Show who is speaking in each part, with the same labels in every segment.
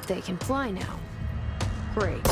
Speaker 1: They can fly now. Great.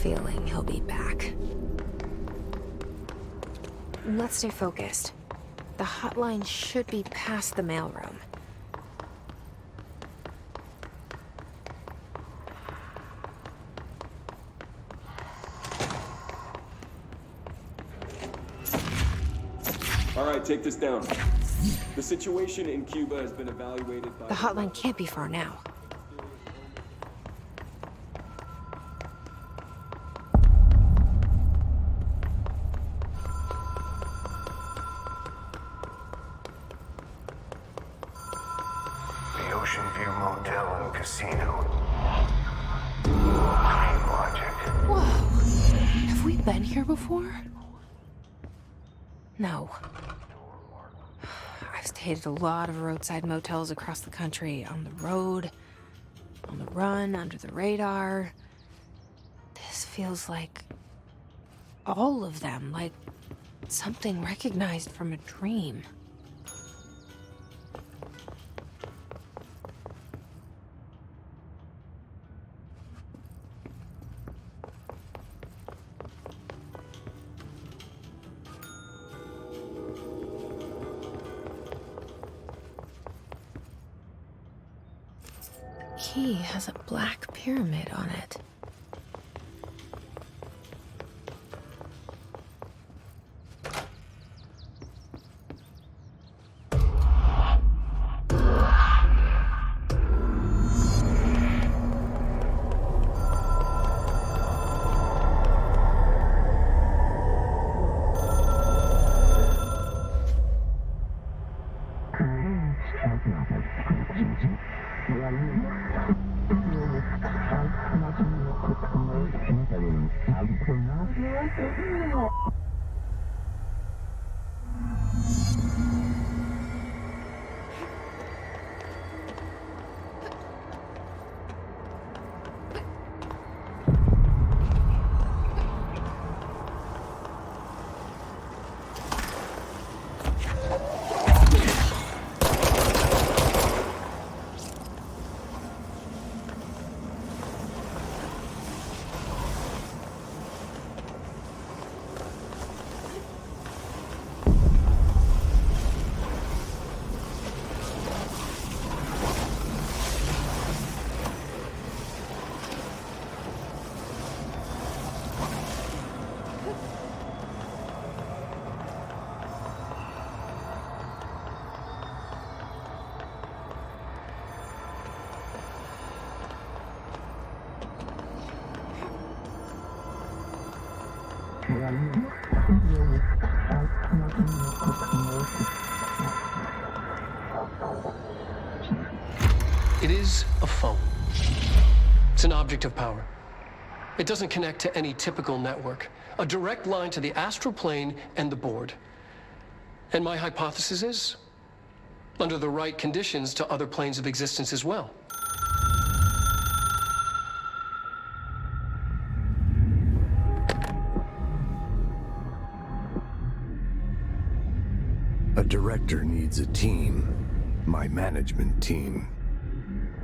Speaker 1: Feeling he'll be back. Let's stay focused. The hotline should be past the mailroom.
Speaker 2: All right, take this down. The situation in Cuba has been evaluated by...
Speaker 1: The hotline can't be far now.
Speaker 3: Casino. Dream logic.
Speaker 1: Whoa. Have we been here before? No. I've stayed at a lot of roadside motels across the country, on the road, on the run, under the radar. This feels like all of them, like something recognized from a dream. Key has a black pyramid on it.
Speaker 4: It is a phone. It's an object of power. It doesn't connect to any typical network. A direct line to the astral plane and the board. And my hypothesis is, under the right conditions, to other planes of existence as well.
Speaker 3: A director needs a team. My management team.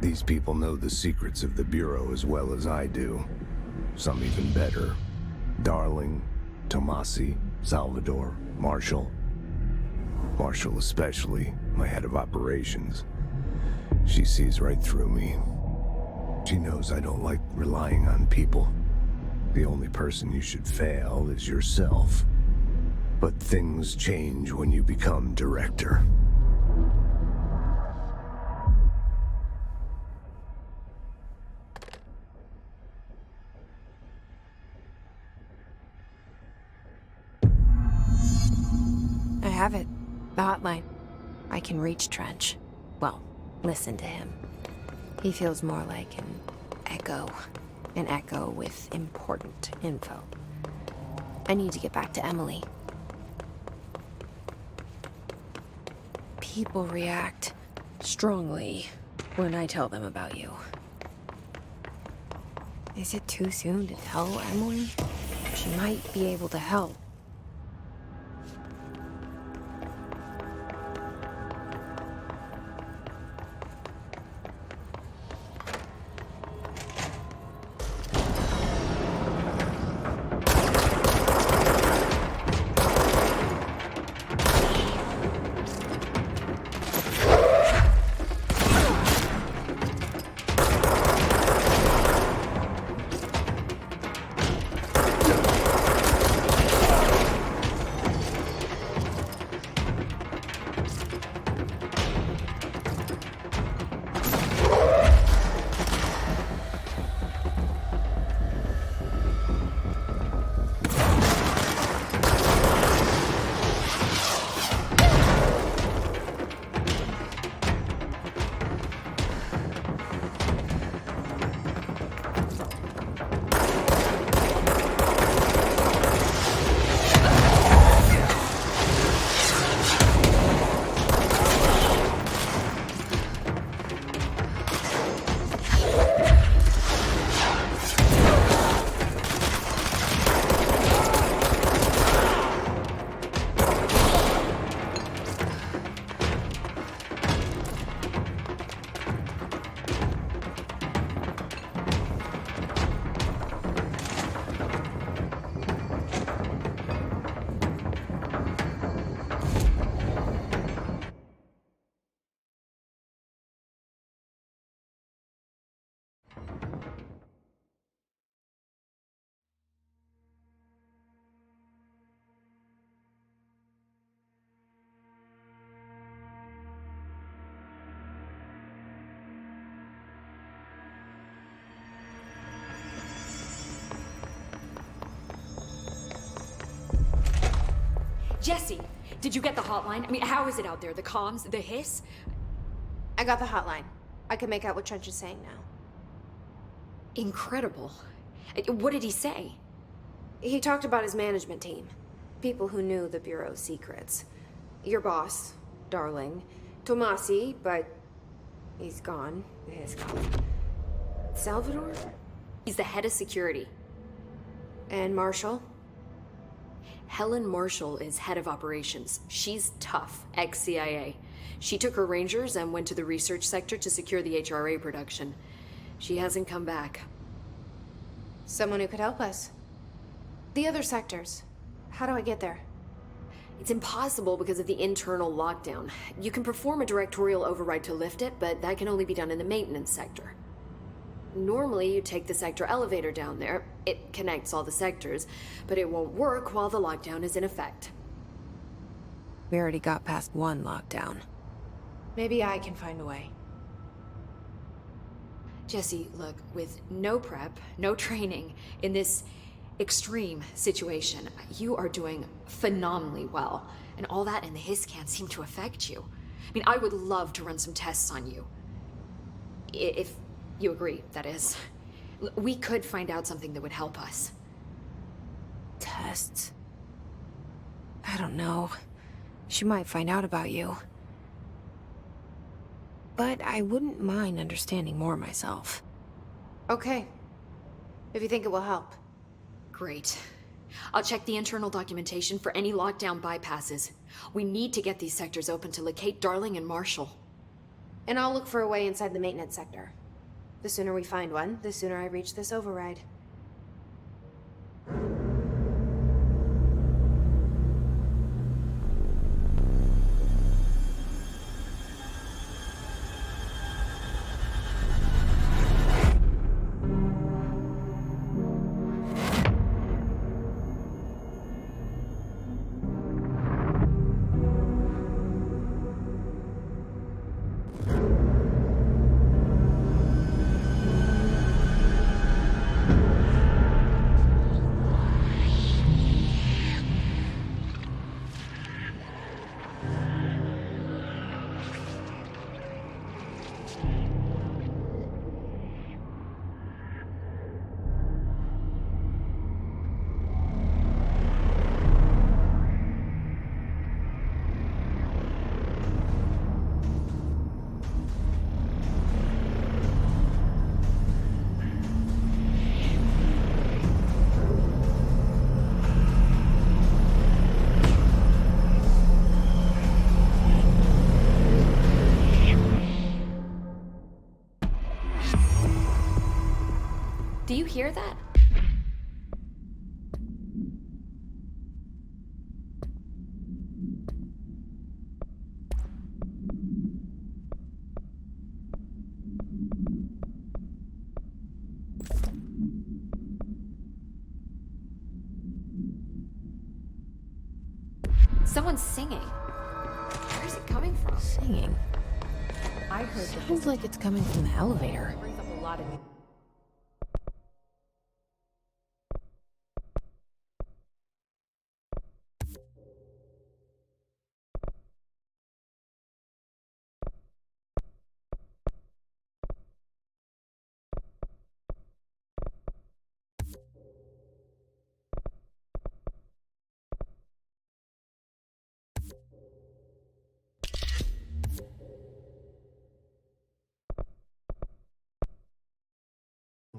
Speaker 3: These people know the secrets of the Bureau as well as I do. Some even better. Darling, Tomasi, Salvador, Marshall. Marshall especially, my head of operations. She sees right through me. She knows I don't like relying on people. The only person you should fail is yourself. But things change when you become director.
Speaker 1: I have it. The hotline. I can reach Trench. Well, listen to him. He feels more like an echo. An echo with important info. I need to get back to Emily. People react strongly when I tell them about you. Is it too soon to tell Emily? She might be able to help.
Speaker 5: Jesse, did you get the hotline? I mean, how is it out there? The comms, the hiss?
Speaker 1: I got the hotline. I can make out what Trench is saying now.
Speaker 5: Incredible. What did he say?
Speaker 1: He talked about his management team. People who knew the Bureau's secrets. Your boss, Darling. Tomasi, but he's gone. He's gone. Salvador?
Speaker 5: He's the head of security.
Speaker 1: And Marshall?
Speaker 5: Helen Marshall is head of operations. She's tough, ex-CIA. She took her Rangers and went to the research sector to secure the HRA production. She hasn't come back.
Speaker 1: Someone who could help us. The other sectors. How do I get there?
Speaker 5: It's impossible because of the internal lockdown. You can perform a directorial override to lift it, but that can only be done in the maintenance sector. Normally, you take the sector elevator down there. It connects all the sectors, but it won't work while the lockdown is in effect.
Speaker 1: We already got past one lockdown. Maybe I can find a way.
Speaker 5: Jesse, look, with no prep, no training, in this extreme situation. You are doing phenomenally well, and all that in the hiss can't seem to affect you. I mean, I would love to run some tests on you. If you agree, that is. We could find out something that would help us.
Speaker 1: Tests? I don't know. She might find out about you. But I wouldn't mind understanding more myself. Okay. If you think it will help.
Speaker 5: Great. I'll check the internal documentation for any lockdown bypasses. We need to get these sectors open to locate Darling and Marshall.
Speaker 1: And I'll look for a way inside the maintenance sector. The sooner we find one, the sooner I reach this override.
Speaker 5: Do you hear that? Someone's singing. Where is it coming from?
Speaker 1: Singing?
Speaker 6: I heard that
Speaker 1: Sounds like it's coming from the elevator.
Speaker 6: brings up a lot of new.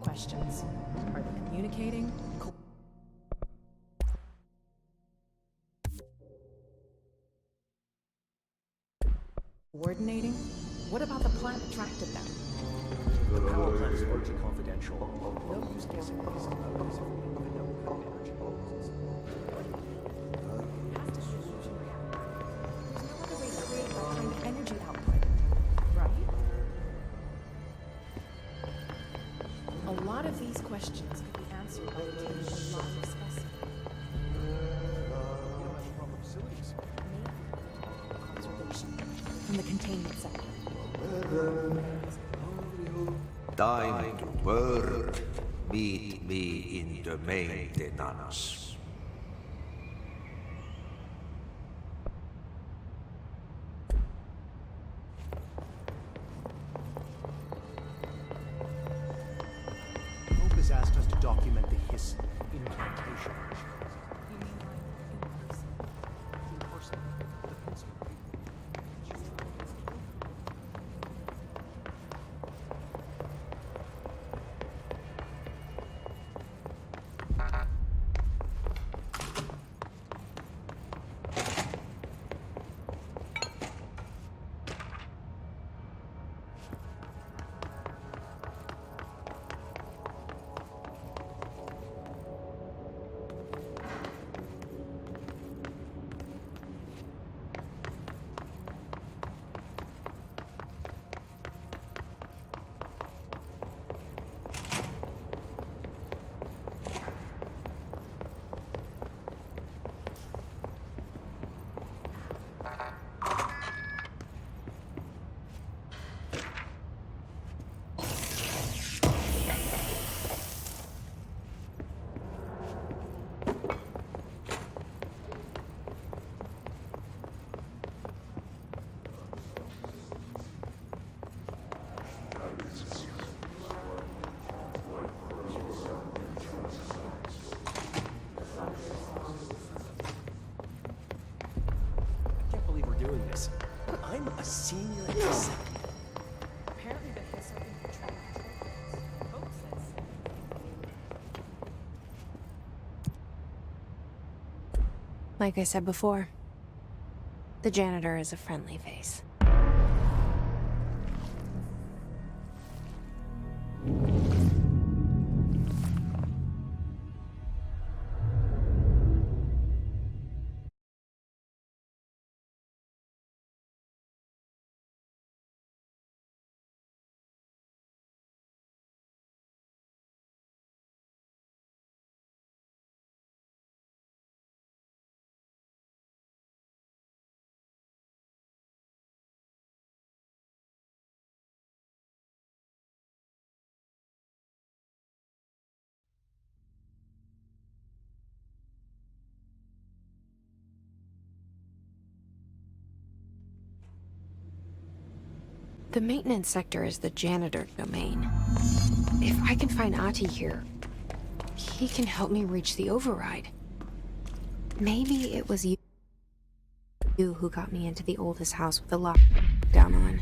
Speaker 6: Questions. Are they communicating? Coordinating? What about the plant attracted them?
Speaker 7: The power plant is largely confidential. No use case in these because of the no energy policies.
Speaker 6: There's no other way to create that kind of energy output, right? A lot of these questions could be answered by the taking of live specimen.
Speaker 7: We don't have proper facilities.
Speaker 6: Conservation from the containment sector.
Speaker 8: Time to work. Meet me in the maintenance.
Speaker 7: Hope has asked us to document the hiss incantation.
Speaker 6: You mean like in person?
Speaker 7: In person, the pencil.
Speaker 6: Apparently the hiss have been portraying treatments. Hope says so.
Speaker 1: Like I said before, the janitor is a friendly face. The maintenance sector is the janitor domain. If I can find Ahti here, he can help me reach the override. Maybe it was you who got me into the oldest house with the lockdown on.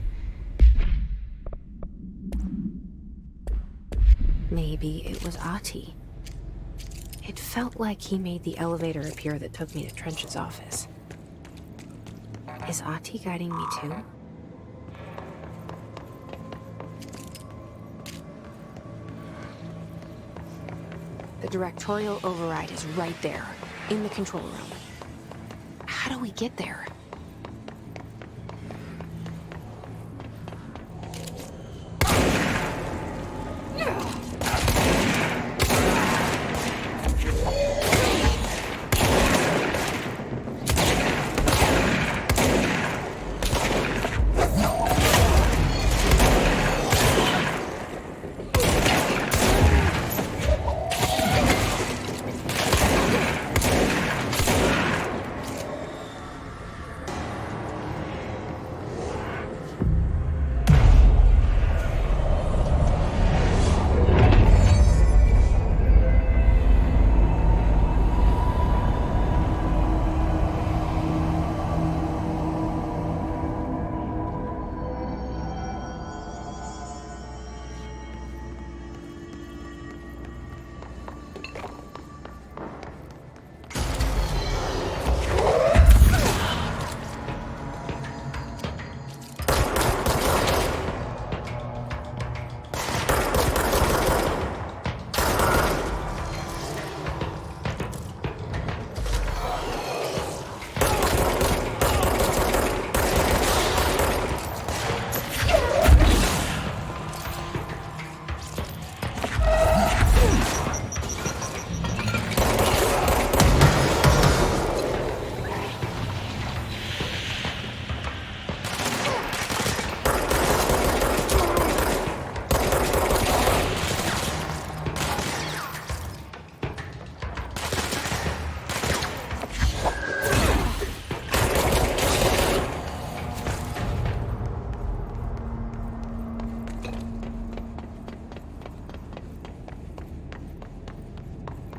Speaker 1: Maybe it was Ahti. It felt like he made the elevator appear that took me to Trench's office. Is Ahti guiding me too? The directorial override is right there, in the control room. How do we get there?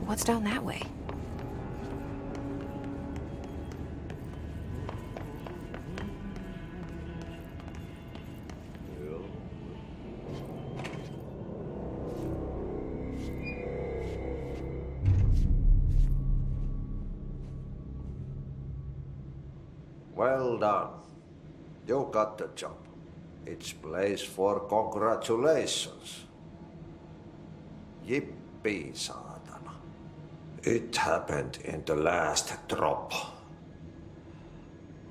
Speaker 1: What's down that way?
Speaker 8: Well done. You got the job. It's place for congratulations. Yippee, saatana. It happened in the last drop.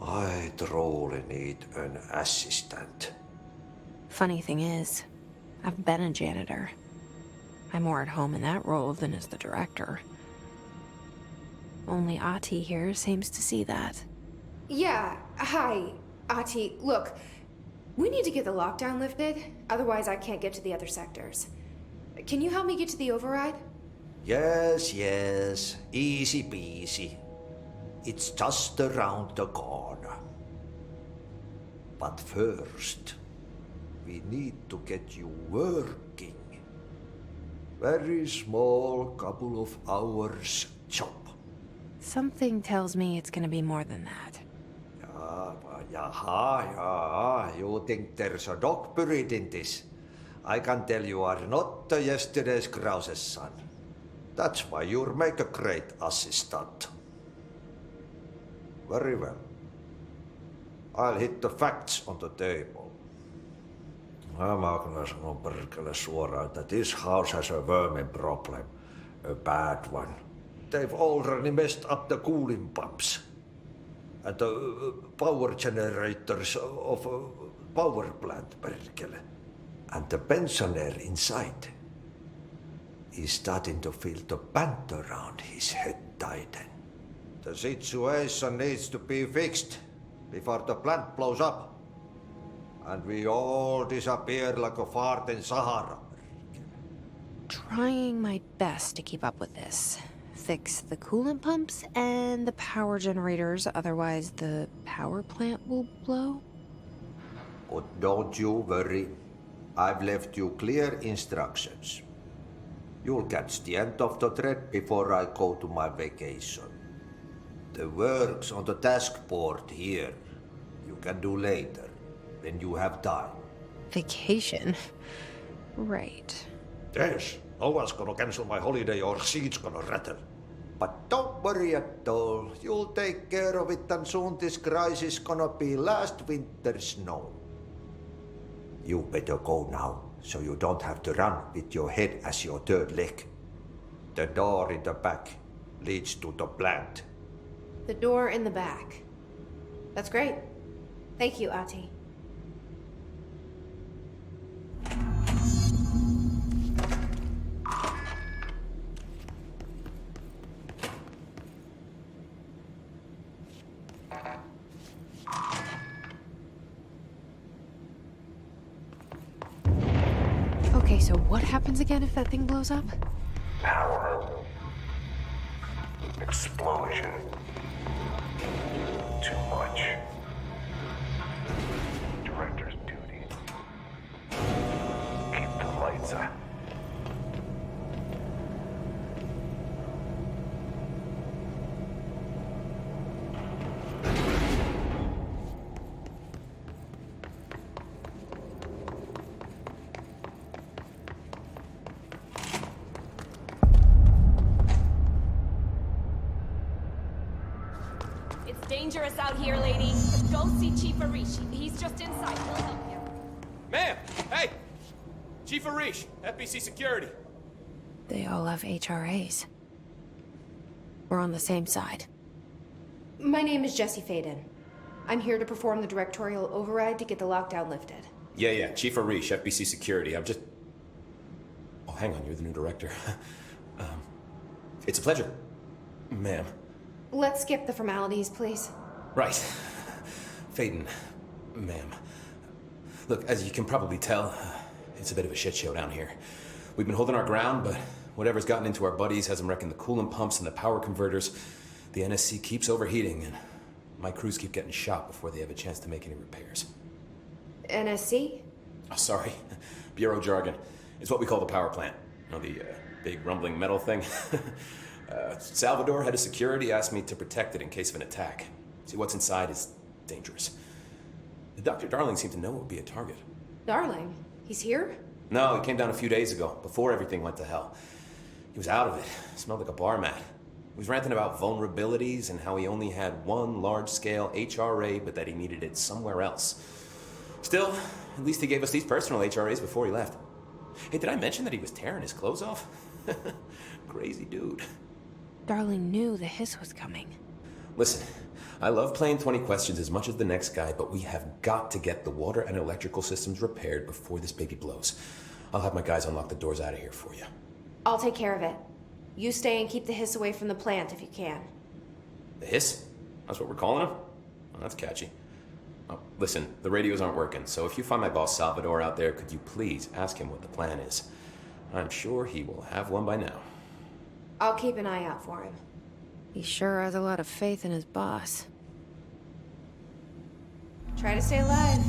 Speaker 8: I truly need an assistant.
Speaker 1: Funny thing is, I've been a janitor. I'm more at home in that role than as the director. Only Ahti here seems to see that.
Speaker 9: Yeah, hi, Ahti. Look, we need to get the lockdown lifted, otherwise I can't get to the other sectors. Can you help me get to the override?
Speaker 8: Yes, yes. Easy peasy. It's just around the corner. But first, we need to get you working. Very small, couple of hours job.
Speaker 1: Something tells me it's gonna be more than that.
Speaker 8: Yeah, you think there's a dog buried in this? I can tell you are not yesterday's Krause's son. That's why you'll make a great assistant. Very well. I'll hit the facts on the table. Mä kyllä sanon perkele suoraan, että this house has a vermin problem. A bad one. They've already messed up the cooling pumps. And the power generators of a power plant, perkele. And the pensioner inside is starting to feel the band around his head tighten. The situation needs to be fixed before the plant blows up. And we all disappear like a fart in Sahara.
Speaker 1: Trying my best to keep up with this. Fix the coolant pumps and the power generators, otherwise the power plant will blow.
Speaker 8: But don't you worry. I've left you clear instructions. You'll catch the end of the thread before I go to my vacation. The work's on the task board here. You can do later, when you have time.
Speaker 1: Vacation? Right.
Speaker 8: Yes, no one's gonna cancel my holiday or seat's gonna rattle. But don't worry at all. You'll take care of it and soon this crisis gonna be last winter's snow. You better go now, so you don't have to run with your head as your third leg. The door in the back leads to the plant.
Speaker 9: The door in the back. That's great. Thank you, Ahti.
Speaker 1: Okay, so what happens again if that thing blows up?
Speaker 3: Power. Explosion. Too much. Director's duty. Keep the lights on.
Speaker 10: It's dangerous out here, lady. Go see Chief Arish. He's just inside. He'll help you.
Speaker 2: Ma'am! Hey! Chief Arish, FBC Security.
Speaker 1: They all have HRAs. We're on the same side.
Speaker 9: My name is Jesse Faden. I'm here to perform the directorial override to get the lockdown lifted.
Speaker 11: Yeah, Chief Arish, FBC Security. I'm just... Oh, hang on, you're the new director. It's a pleasure, ma'am.
Speaker 9: Let's skip the formalities, please.
Speaker 11: Right. Faden, ma'am. Look, as you can probably tell, it's a bit of a shit show down here. We've been holding our ground, but whatever's gotten into our buddies has them wrecking the coolant pumps and the power converters. The NSC keeps overheating, and my crews keep getting shot before they have a chance to make any repairs.
Speaker 9: NSC?
Speaker 11: Oh, sorry. Bureau jargon. It's what we call the power plant. You know, the big rumbling metal thing? Salvador, head of security, asked me to protect it in case of an attack. See, what's inside is dangerous. Dr. Darling seemed to know it would be a target.
Speaker 9: Darling? He's here?
Speaker 11: No, he came down a few days ago, before everything went to hell. He was out of it. Smelled like a bar mat. He was ranting about vulnerabilities and how he only had one large-scale HRA, but that he needed it somewhere else. Still, at least he gave us these personal HRAs before he left. Hey, did I mention that he was tearing his clothes off? Crazy dude.
Speaker 1: Darling knew the hiss was coming.
Speaker 11: Listen, I love playing 20 questions as much as the next guy, but we have got to get the water and electrical systems repaired before this baby blows. I'll have my guys unlock the doors out of here for you.
Speaker 9: I'll take care of it. You stay and keep the hiss away from the plant if you can.
Speaker 11: The hiss? That's what we're calling him? Oh, that's catchy. Oh, listen, the radios aren't working, so if you find my boss Salvador out there, could you please ask him what the plan is? I'm sure he will have one by now.
Speaker 9: I'll keep an eye out for him.
Speaker 1: He sure has a lot of faith in his boss.
Speaker 9: Try to stay alive.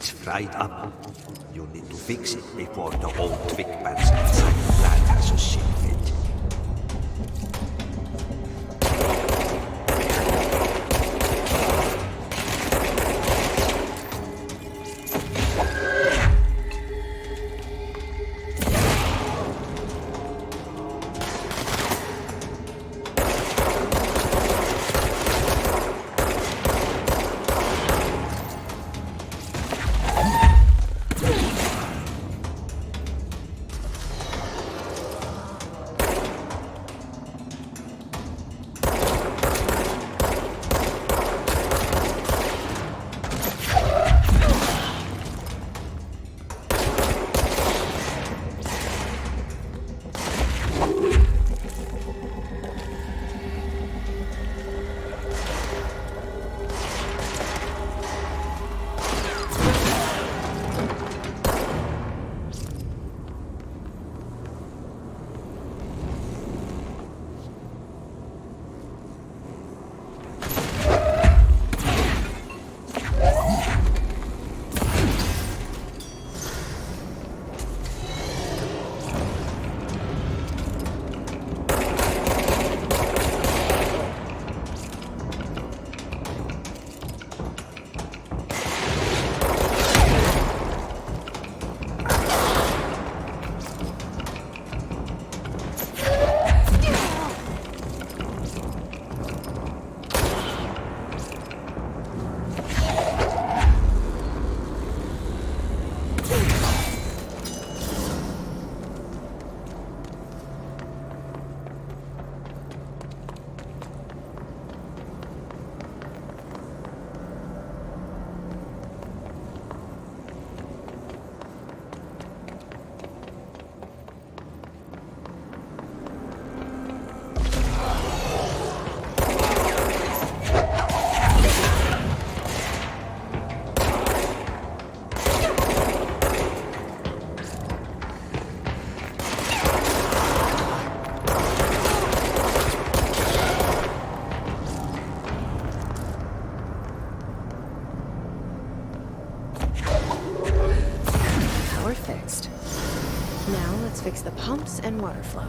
Speaker 8: It's fried up. You need to fix it before the old twig pants inside the plant has a shit fit.
Speaker 1: Fixed. Now let's fix the pumps and water flow.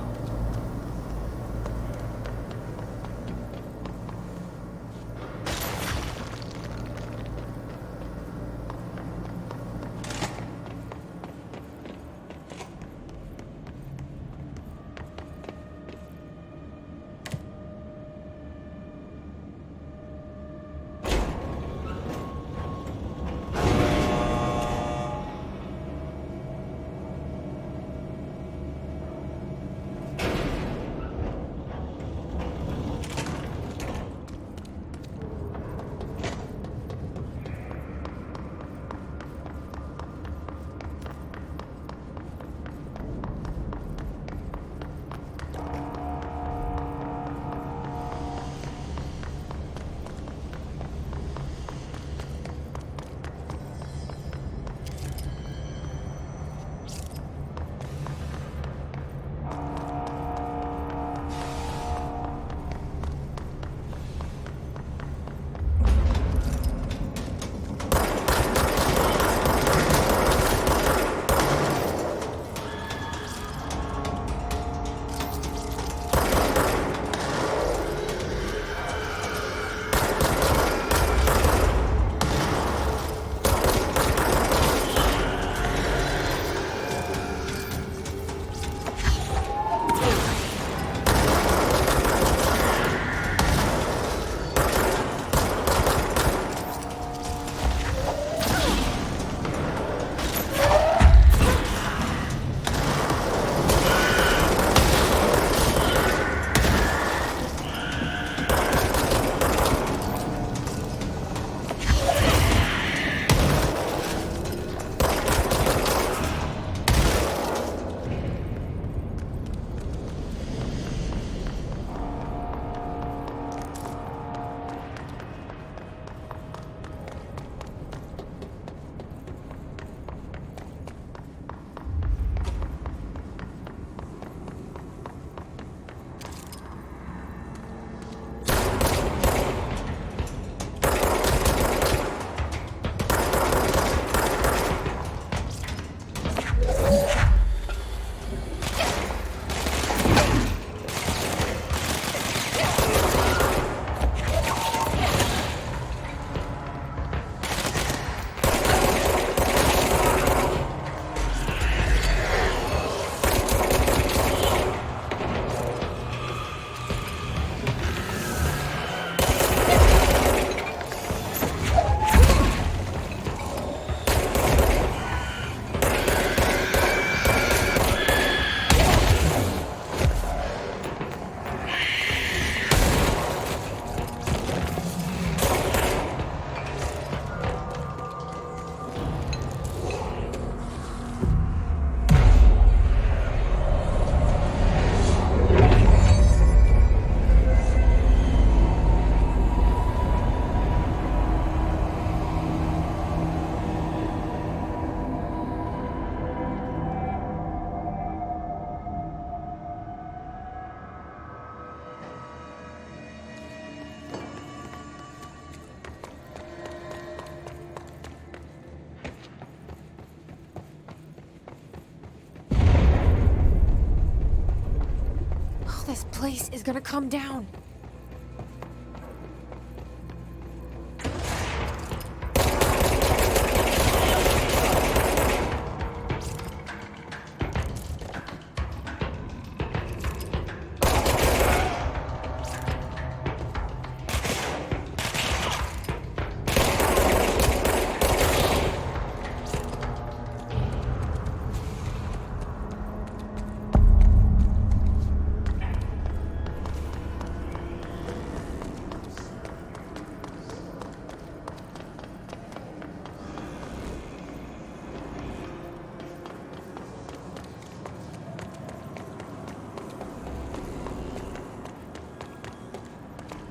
Speaker 1: place is gonna come down.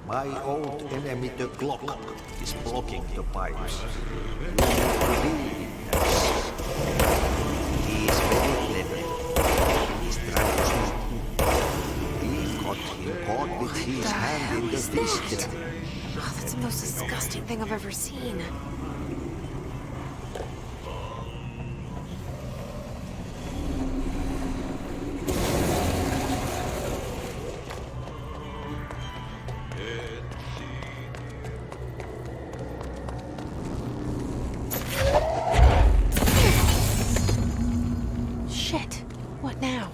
Speaker 8: My old enemy, the clock, is blocking the pipes. He is very clever. He is trying to sneak in. He got him caught with his hand in the fist.
Speaker 1: Oh, that's the most disgusting thing I've ever seen. Shit. What now?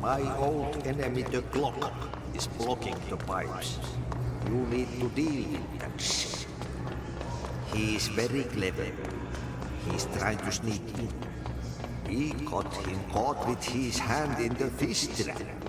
Speaker 8: My old enemy, the clock, is blocking the pipes. You need to deal with that shit. He is very clever. He is trying to sneak in. We got him caught with his hand in the fist trap.